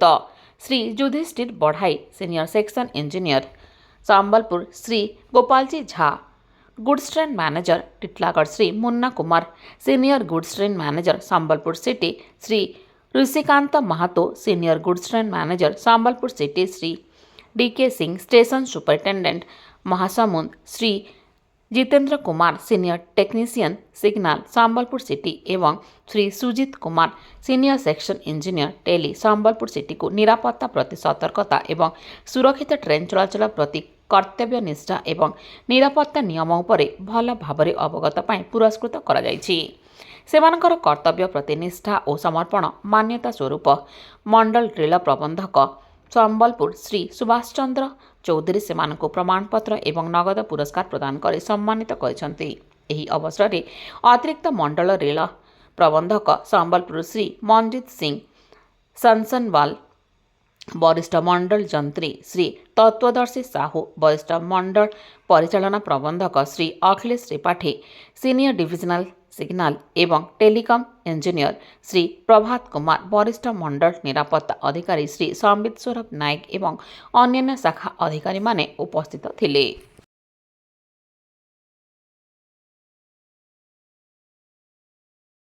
तो Shri Yudhishthir Badhai senior section engineer Sambalpur Shri Gopal ji Jha, goods train manager Titlagarh Shri Munna Kumar, senior goods train manager Sambalpur city Shri Rishikant Mahato, senior goods train manager Sambalpur city Shri DK Singh, station superintendent Mahasamund Shri Jitendra Kumar, senior technician signal Sambalpur city एवं Shri Sujit Kumar, senior section engineer tele Sambalpur city को निरापत्ता प्रति सतर्कता एवं सुरक्षित train चलाचल प्रति कर्तव्य निष्ठा एवं निरापत्ता नियम उपरे भल भाव अवगत पाई पुरस्कृत करा जायछि। सेमानकर कर्तव्य प्रति निष्ठा और समर्पण मान्यता स्वरूप मंडल रेल प्रबंधक संबलपुर श्री सुभाष चंद्र चौधरी सेमानଙ୍କୁ प्रमाणपत्र एवं नगद पुरस्कार प्रदान कर सम्मानित करिसेंति। एही अवसर में अतिरिक्त मंडल रेल प्रबंधक संबलपुर श्री मनजीत सिंह सनसनवाल, वरिष्ठ मंडल जंत्री श्री तत्वदर्शी साहू, वरिष्ठ मंडल परिचालना प्रबंधक Shri Akhilesh Tripathi, senior divisional signal एवं टेलीकॉम इंजीनियर श्री प्रभात कुमार, वरिष्ठ मंडल निरापत्ता अधिकारी श्री संबित स्वरूप नायक एवं अन्य शाखा अधिकारी माने उपस्थित थिले।